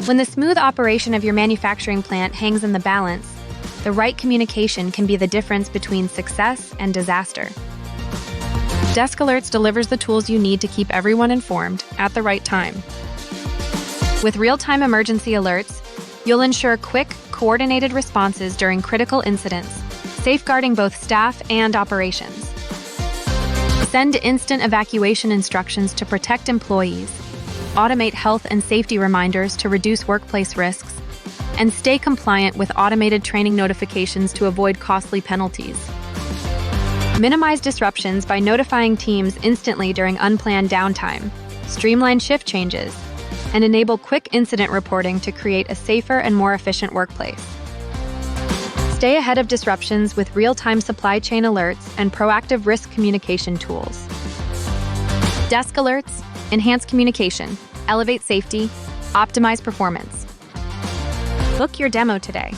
When the smooth operation of your manufacturing plant hangs in the balance, the right communication can be the difference between success and disaster. DeskAlerts delivers the tools you need to keep everyone informed at the right time. With real-time emergency alerts, you'll ensure quick, coordinated responses during critical incidents, safeguarding both staff and operations. Send instant evacuation instructions to protect employees, automate health and safety reminders to reduce workplace risks, and stay compliant with automated training notifications to avoid costly penalties. Minimize disruptions by notifying teams instantly during unplanned downtime, streamline shift changes, and enable quick incident reporting to create a safer and more efficient workplace. Stay ahead of disruptions with real-time supply chain alerts and proactive risk communication tools. DeskAlerts enhance communication, elevate safety, optimize performance. Book your demo today.